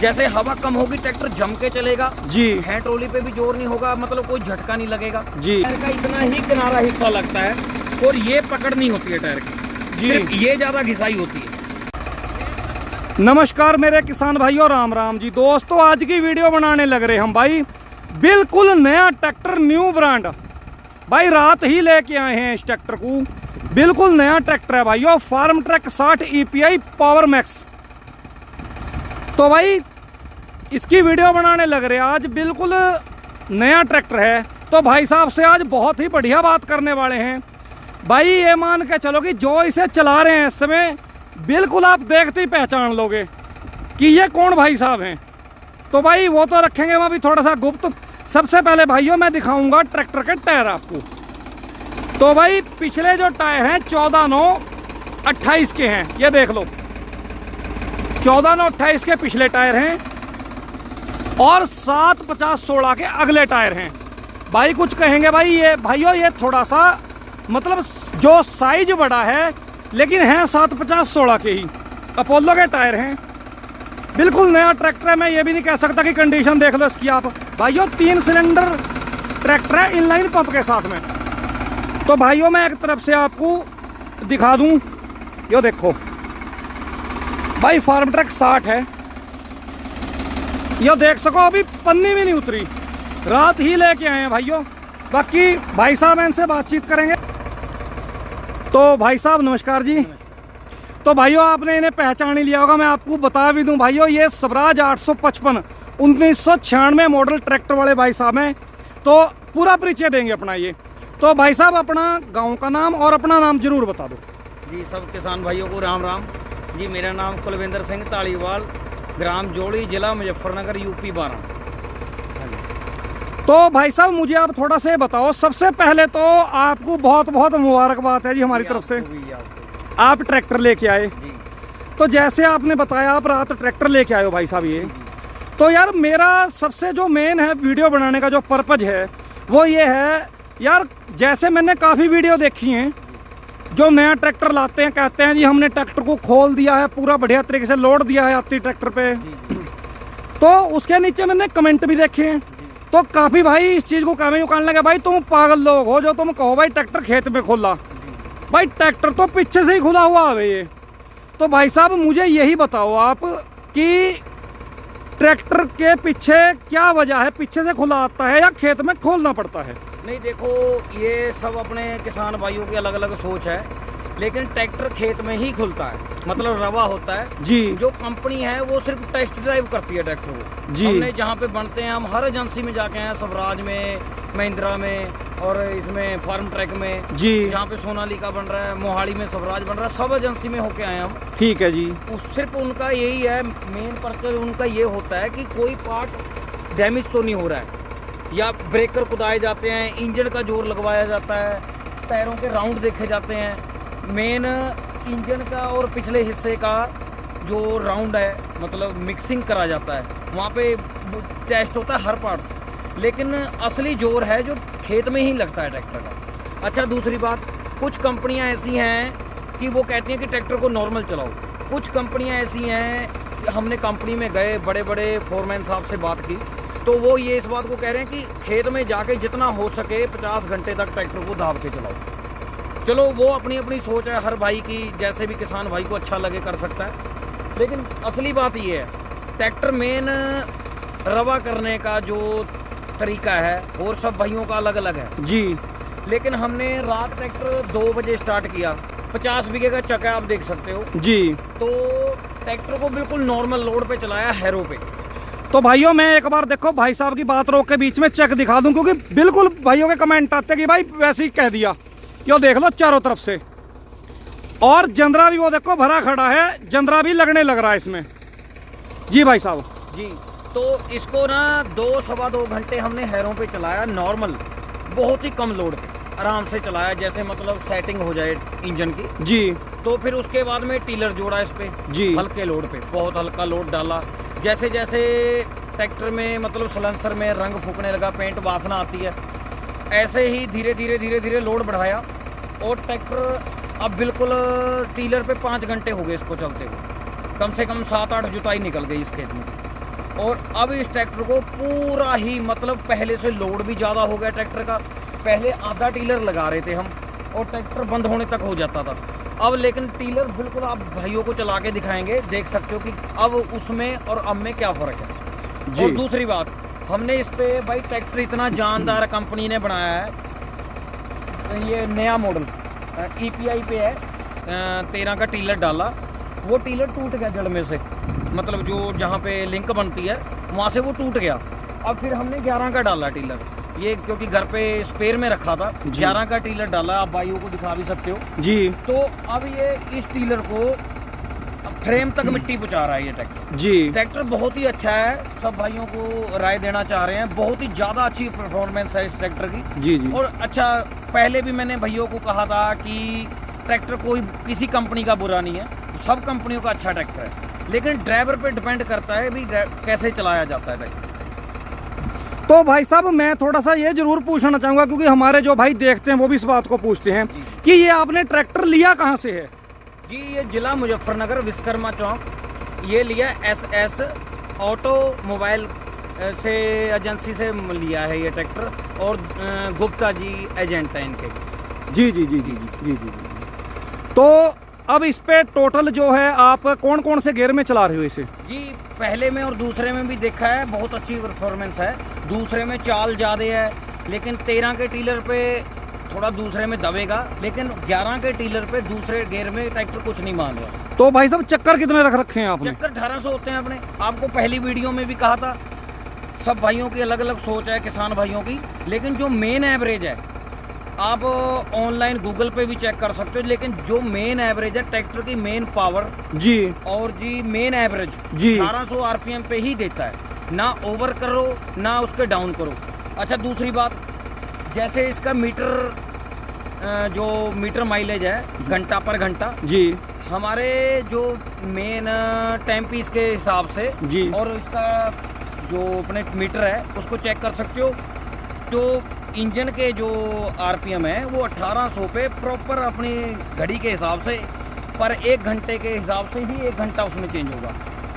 जैसे हवा कम होगी ट्रैक्टर जम के चलेगा जी। हैंड ट्रॉली पे भी जोर नहीं होगा, मतलब कोई झटका नहीं लगेगा जी। टायर का इतना ही किनारा हिस्सा लगता है और ये पकड़ नहीं होती है टायर की जी। सिर्फ ये ज्यादा घिसाई होती है। नमस्कार मेरे किसान भाइयों, राम राम जी। दोस्तों आज की वीडियो बनाने लग रहे हम भाई बिल्कुल नया ट्रैक्टर, न्यू ब्रांड भाई। रात ही लेके आए हैं इस ट्रैक्टर को। बिल्कुल नया ट्रैक्टर है भाइयों, Farmtrac 60 EPI power max. तो भाई इसकी वीडियो बनाने लग रहे हैं आज। बिल्कुल नया ट्रैक्टर है तो भाई साहब से आज बहुत ही बढ़िया बात करने वाले हैं भाई। ये मान के चलो कि जो इसे चला रहे हैं इस समय बिल्कुल आप देखते ही पहचान लोगे कि ये कौन भाई साहब हैं। तो भाई वो तो रखेंगे हम अभी थोड़ा सा गुप्त। सबसे पहले भाइयों मैं दिखाऊंगा ट्रैक्टर के टायर आपको। तो भाई पिछले जो टायर हैं 14/9/28 के हैं, ये देख लो 14/9/28 के पिछले टायर हैं और 7/50/16 के अगले टायर हैं। भाई कुछ कहेंगे भाई ये भाइयों ये थोड़ा सा मतलब जो साइज बड़ा है लेकिन है 7/50/16 के ही अपोलो के टायर हैं। बिल्कुल नया ट्रैक्टर है, मैं ये भी नहीं कह सकता कि कंडीशन देख लो इसकी आप भाइयों। 3 सिलेंडर ट्रैक्टर है इनलाइन पंप के साथ में। तो भाइयों मैं एक तरफ से आपको दिखा दूं, यो देखो भाई फार्म ट्रैक 60 है, यो देख सको अभी पन्नी भी नहीं उतरी, रात ही लेके आए हैं भाइयों। बाकी भाई साहब इनसे बातचीत करेंगे। तो भाई साहब नमस्कार जी। तो भाइयों आपने इन्हें पहचान ही लिया होगा, मैं आपको बता भी दूं भाइयों ये स्वराज 855 1996 मॉडल ट्रैक्टर वाले भाई साहब हैं। तो पूरा परिचय देंगे अपना ये। तो भाई साहब अपना गांव का नाम और अपना नाम जरूर बता दो। जी सब किसान भाइयों को राम राम जी। मेरा नाम कुलविंदर सिंह तालीवाल, ग्राम जोड़ी, जिला मुजफ्फरनगर, UP 12। तो भाई साहब मुझे आप थोड़ा से बताओ, सबसे पहले तो आपको बहुत बहुत मुबारकबाद है जी हमारी तरफ से, आप ट्रैक्टर लेके आए। तो जैसे आपने बताया आप रात ट्रैक्टर लेके आए हो भाई साहब ये। तो यार मेरा सबसे जो मेन है वीडियो बनाने का जो पर्पज है वो ये है यार, जैसे मैंने काफ़ी वीडियो देखी हैं जो नया ट्रैक्टर लाते हैं कहते हैं जी हमने ट्रैक्टर को खोल दिया है, पूरा बढ़िया तरीके से लोड दिया है आती ट्रैक्टर पे। तो उसके नीचे मैंने कमेंट भी देखे हैं तो काफ़ी भाई इस चीज़ को कमेंट करने लगे भाई तुम पागल लोग हो जो तुम कहो भाई ट्रैक्टर खेत में खोला। भाई ट्रैक्टर तो पीछे से ही खुला हुआ है ये। तो भाई साहब मुझे यही बताओ आप कि ट्रैक्टर के पीछे क्या वजह है, पीछे से खुला आता है या खेत में खोलना पड़ता है? नहीं देखो ये सब अपने किसान भाइयों की अलग अलग सोच है, लेकिन ट्रैक्टर खेत में ही खुलता है, मतलब रवा होता है जी। जो कंपनी है वो सिर्फ टेस्ट ड्राइव करती है ट्रैक्टर को जी। हमने जहाँ पे बनते हैं हम हर एजेंसी में जाके हैं, स्वराज में, महिंद्रा में और इसमें फार्म ट्रैक में जी, जहाँ पे सोनालिका बन रहा है, मोहाली में स्वराज बन रहा है, सब एजेंसी में होके आए हम। ठीक है जी। सिर्फ उनका यही है मेन पर्पज, उनका ये होता है कि कोई पार्ट डैमेज तो नहीं हो रहा है, या ब्रेकर कुदाए जाते हैं, इंजन का जोर लगवाया जाता है, टायरों के राउंड देखे जाते हैं। मेन इंजन का और पिछले हिस्से का जो राउंड है मतलब मिक्सिंग करा जाता है, वहाँ पे टेस्ट होता है हर पार्ट्स। लेकिन असली जोर है जो खेत में ही लगता है ट्रैक्टर का। अच्छा दूसरी बात, कुछ कंपनियां ऐसी हैं कि वो कहती हैं कि ट्रैक्टर को नॉर्मल चलाओ। कुछ कंपनियां ऐसी हैं कि हमने कंपनी में गए, बड़े बड़े फोरमैन साहब से बात की तो वो ये इस बात को कह रहे हैं कि खेत में जाके जितना हो सके 50 घंटे तक ट्रैक्टर को दाब के चलाओ। चलो वो अपनी अपनी सोच है हर भाई की, जैसे भी किसान भाई को अच्छा लगे कर सकता है। लेकिन असली बात ये है ट्रैक्टर मेन रवा करने का जो तरीका है और सब भाइयों का अलग अलग है जी। लेकिन हमने रात ट्रैक्टर 2 बजे स्टार्ट किया, 50 बीघे का चक है आप देख सकते हो जी। तो ट्रैक्टर को बिल्कुल नॉर्मल लोड पे चलाया, हैरो पे। तो भाइयों मैं एक बार देखो भाई साहब की बात रोक के बीच में चेक दिखा दूं, क्योंकि बिल्कुल भाइयों के कमेंट आते हैं कि भाई वैसे ही कह दिया। यो देख लो चारों तरफ से, और जंदरा भी वो देखो भरा खड़ा है, जंदरा भी लगने लग रहा है इसमें जी भाई साहब जी। तो इसको ना 2-2.25 घंटे हमने हैरों पे चलाया, नॉर्मल बहुत ही कम लोड पे आराम से चलाया, जैसे मतलब सेटिंग हो जाए इंजन की जी। तो फिर उसके बाद में टीलर जोड़ा इस पे जी, हल्के लोड पे, बहुत हल्का लोड डाला। जैसे जैसे ट्रैक्टर में मतलब सलेंसर में रंग फूकने लगा, पेंट वासना आती है, ऐसे ही धीरे धीरे लोड बढ़ाया और ट्रैक्टर अब बिल्कुल टीलर पे 5 घंटे हो गए इसको चलते हुए, कम से कम 7-8 जुताई निकल गई इस खेत में। और अब इस ट्रैक्टर को पूरा ही मतलब पहले से लोड भी ज़्यादा हो गया ट्रैक्टर का। पहले आधा टीलर लगा रहे थे हम और ट्रैक्टर बंद होने तक हो जाता था। अब लेकिन टीलर बिल्कुल आप भाइयों को चला के दिखाएंगे, देख सकते हो कि अब उसमें और अब में क्या फ़र्क है जी। और दूसरी बात, हमने इस पे भाई ट्रैक्टर इतना जानदार कंपनी ने बनाया है। ये नया मॉडल EPI पे है, 13 का टीलर डाला, वो टीलर टूट गया जड़ में से, मतलब जो जहाँ पे लिंक बनती है वहाँ से वो टूट गया। अब फिर हमने 11 का डाला टीलर, ये क्योंकि घर पे स्पेयर में रखा था, 11 का टीलर डाला। आप भाइयों को दिखा भी सकते हो जी। तो अब ये इस टीलर को फ्रेम तक मिट्टी पहुँचा रहा है ये ट्रैक्टर जी। ट्रैक्टर बहुत ही अच्छा है, सब भाइयों को राय देना चाह रहे हैं। बहुत ही ज़्यादा अच्छी परफॉर्मेंस है इस ट्रैक्टर की जी जी। और अच्छा, पहले भी मैंने भाइयों को कहा था कि ट्रैक्टर कोई किसी कंपनी का बुरा नहीं है, सब कंपनियों का अच्छा ट्रैक्टर है, लेकिन ड्राइवर पे डिपेंड करता है भी कैसे चलाया जाता है ट्रैक्टर। तो भाई साहब मैं थोड़ा सा ये जरूर पूछना चाहूँगा, क्योंकि हमारे जो भाई देखते हैं वो भी इस बात को पूछते हैं कि ये आपने ट्रैक्टर लिया कहाँ से है जी? ये जिला मुजफ्फरनगर विश्वकर्मा चौक ये लिया, SS ऑटोमोबाइल से एजेंसी से लिया है ये ट्रैक्टर, और गुप्ता जी एजेंट हैं इनके जी जी जी जी जी जी जी। तो अब इस पे टोटल जो है आप कौन कौन से गियर में चला रहे हो इसे जी? पहले में और दूसरे में भी देखा है, बहुत अच्छी परफॉर्मेंस है। दूसरे में चाल ज़्यादा है, लेकिन 13 के टीलर पे थोड़ा दूसरे में दबेगा, लेकिन 11 के टीलर पे दूसरे गियर में ट्रैक्टर कुछ नहीं मान रहा। तो भाई साहब चक्कर कितने रख रखे हैं आपने? चक्कर 1800 होते हैं अपने, आपको पहली वीडियो में भी कहा था। सब भाइयों की अलग अलग सोच है, किसान भाइयों की, लेकिन जो मेन एवरेज है आप ऑनलाइन गूगल पे भी चेक कर सकते हो, लेकिन जो मेन एवरेज है ट्रैक्टर की मेन पावर जी और जी मेन एवरेज जी 1800 RPM पे ही देता है, ना ओवर करो ना उसके डाउन करो। अच्छा, दूसरी बात, जैसे इसका जो मीटर माइलेज है घंटा पर घंटा जी, हमारे जो मेन टाइम पीस के हिसाब से जी, और इसका जो अपने मीटर है उसको चेक कर सकते हो। जो इंजन के जो RPM है वो 1800 पे प्रॉपर अपनी घड़ी के हिसाब से पर 1 घंटे के हिसाब से ही 1 घंटा उसमें चेंज होगा।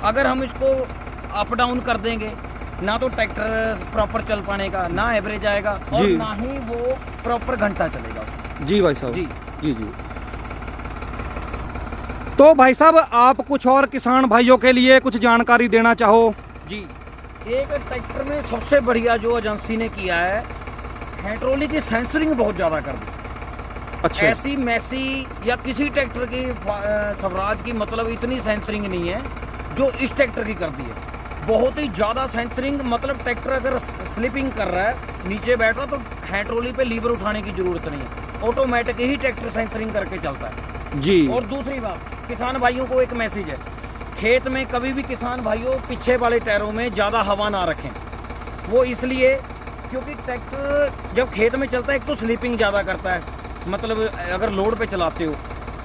अगर हम इसको अप डाउन कर देंगे ना तो ट्रैक्टर प्रॉपर चल पाने का, ना एवरेज आएगा और ना ही वो प्रॉपर घंटा चलेगा जी भाई साहब जी जी जी। तो भाई साहब आप कुछ और किसान भाइयों के लिए कुछ जानकारी देना चाहो जी? एक ट्रैक्टर में सबसे बढ़िया जो एजेंसी ने किया है, हाइड्रोलिक की सेंसरिंग बहुत ज़्यादा कर दी। अच्छा, ऐसी मैसी या किसी ट्रैक्टर की स्वराज की मतलब इतनी सेंसरिंग नहीं है जो इस ट्रैक्टर की कर दी है। बहुत ही ज़्यादा सेंसरिंग, मतलब ट्रैक्टर अगर स्लिपिंग कर रहा है नीचे बैठ रहा तो हाइड्रोलिक पे लीवर उठाने की ज़रूरत नहीं है, ऑटोमेटिक ही ट्रैक्टर सेंसरिंग करके चलता है जी। और दूसरी बात, किसान भाइयों को एक मैसेज है, खेत में कभी भी किसान भाइयों पीछे वाले टायरों में ज़्यादा हवा ना रखें। वो इसलिए क्योंकि ट्रैक्टर जब खेत में चलता है एक तो स्लिपिंग ज़्यादा करता है, मतलब अगर लोड पे चलाते हो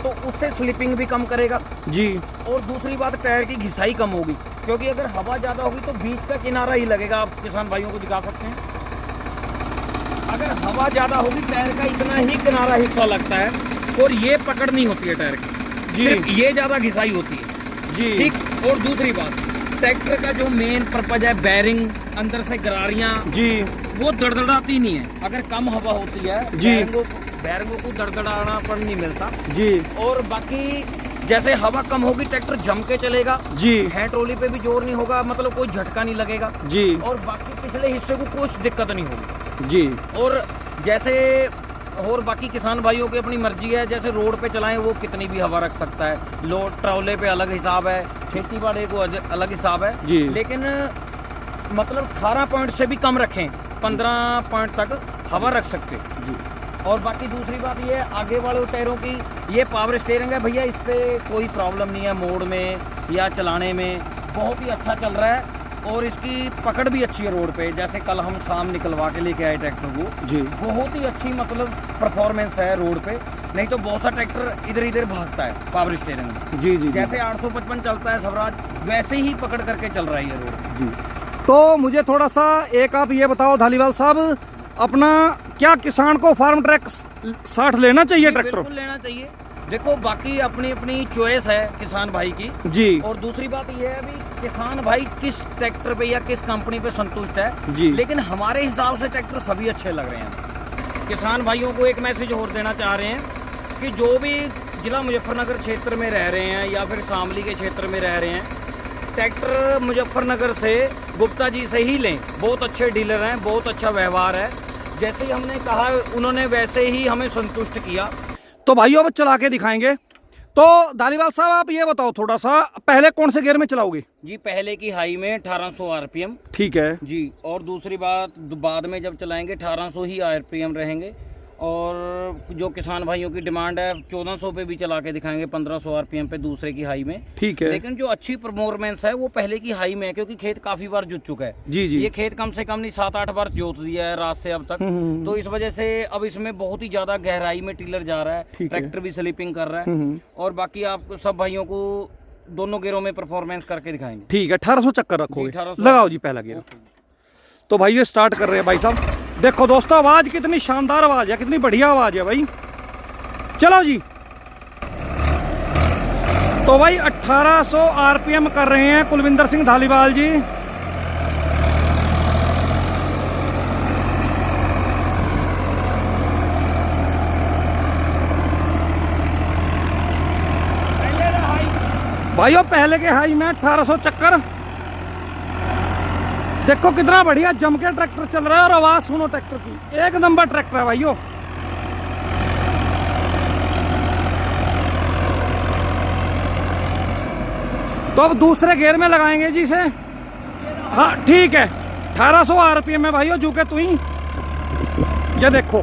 तो उससे स्लिपिंग भी कम करेगा जी। और दूसरी बात, टायर की घिसाई कम होगी, क्योंकि अगर हवा ज़्यादा होगी तो बीच का किनारा ही लगेगा। आप किसान भाइयों को दिखा सकते हैं, अगर हवा ज़्यादा होगी टायर का इतना ही किनारा हिस्सा लगता है और ये पकड़ नहीं होती है टायर की जी, ये ज़्यादा घिसाई होती है जी, ठीक। और दूसरी बात, ट्रैक्टर का जो मेन पर्पज है बैरिंग, अंदर से गरारियाँ जी, वो दड़दड़ाती नहीं है। अगर कम हवा होती है जी, बैरिंगों को दड़दड़ाना पर नहीं मिलता जी। और बाकी जैसे हवा कम होगी ट्रैक्टर जम के चलेगा जी, हैंड ट्रोली पे भी जोर नहीं होगा, मतलब कोई झटका नहीं लगेगा जी। और बाकी पिछले हिस्से को कुछ दिक्कत नहीं होगी जी। और जैसे और बाकी किसान भाइयों की अपनी मर्जी है, जैसे रोड पे चलाएं वो कितनी भी हवा रख सकता है, लोड ट्रॉले पे अलग हिसाब है, खेती बाड़ी को अलग हिसाब है जी। लेकिन मतलब 18 पॉइंट से भी कम रखें, 15 पॉइंट तक हवा रख सकते जी। और बाकी दूसरी बात ये है, आगे वाले टायरों की ये पावर स्टीयरिंग है भैया, इस पर कोई प्रॉब्लम नहीं है, मोड़ में या चलाने में बहुत ही अच्छा चल रहा है। और इसकी पकड़ भी अच्छी है रोड पे, जैसे कल हम शाम निकलवा के लेके आए ट्रैक्टर को जी, बहुत ही अच्छी मतलब परफॉर्मेंस है रोड पे। नहीं तो बहुत सा ट्रैक्टर इधर इधर भागता है पावर स्टीयरिंग में जी जी, जैसे 855 चलता है स्वराज, वैसे ही पकड़ करके चल रहा है ये रोड जी। तो मुझे थोड़ा सा एक आप ये बताओ धालीवाल साहब, अपना क्या किसान को फार्म ट्रैक 60 लेना चाहिए ट्रैक्टर? बिल्कुल लेना चाहिए। देखो बाकी अपनी अपनी चॉइस है किसान भाई की जी। और दूसरी बात ये है अभी किसान भाई किस ट्रैक्टर पे या किस कंपनी पे संतुष्ट है जी, लेकिन हमारे हिसाब से ट्रैक्टर सभी अच्छे लग रहे हैं। किसान भाइयों को एक मैसेज और देना चाह रहे हैं कि जो भी जिला मुजफ्फरनगर क्षेत्र में रह रहे हैं या फिर शामली के क्षेत्र में रह रहे हैं, ट्रैक्टर मुजफ्फरनगर से गुप्ता जी से ही लें। बहुत अच्छे डीलर हैं, बहुत अच्छा व्यवहार है। जैसे ही हमने कहा उन्होंने वैसे ही हमें संतुष्ट किया। तो भाइयों अब चला के दिखाएंगे। तो धालीवाल साहब आप ये बताओ थोड़ा सा, पहले कौन से गियर में चलाओगे? जी पहले की हाई में 1800 आरपीएम। ठीक है जी। और दूसरी बात बाद में जब चलाएंगे 1800 ही आरपीएम रहेंगे। और जो किसान भाइयों की डिमांड है 1400 पे भी चला के दिखाएंगे, 1500 आरपीएम पे दूसरे की हाई में। ठीक है। लेकिन जो अच्छी परफॉर्मेंस है वो पहले की हाई में है, क्योंकि खेत काफी बार जुत चुका है। जी जी। ये खेत कम से कम नहीं 7-8 बार जोत दिया है रात से अब तक। तो इस वजह से अब इसमें बहुत ही ज्यादा गहराई में टीलर जा रहा है, ट्रैक्टर भी स्लिपिंग कर रहा है। और बाकी आप सब भाइयों को दोनों गियरों में परफॉर्मेंस करके दिखाएंगे। ठीक है, 1800 चक्कर रखोगे? 1800 लगाओ जी पहला गियर। तो भाई ये स्टार्ट कर रहे हैं भाई साहब। देखो दोस्तों आवाज कितनी शानदार आवाज है, कितनी बढ़िया आवाज है भाई। चलो जी। तो भाई 1800 आरपीएम कर रहे हैं कुलविंदर सिंह धालीवाल जी। भाइयों पहले के हाई में 1800 चक्कर। देखो कितना बढ़िया जम के ट्रैक्टर चल रहा है और आवाज सुनो ट्रैक्टर की, एक नंबर ट्रैक्टर है भाइयों। तो अब दूसरे गियर में लगाएंगे जी इसे। हाँ ठीक है, 1800 आरपीएम में भाइयों झुके तू ही। ये देखो।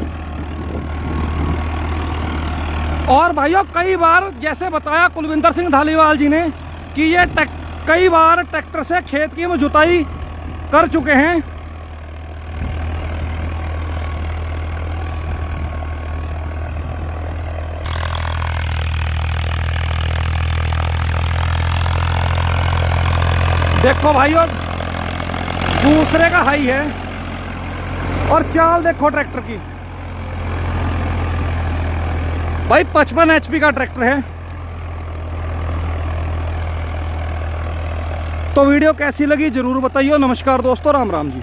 और भाइयों कई बार जैसे बताया कुलविंदर सिंह धालीवाल जी ने कि ये कई बार ट्रैक्टर से खेत की जुताई कर चुके हैं। देखो भाइयों दूसरे का हाई है और चाल देखो ट्रैक्टर की भाई, 55 HP का ट्रैक्टर है। तो वीडियो कैसी लगी जरूर बताइए। नमस्कार दोस्तों, राम राम जी।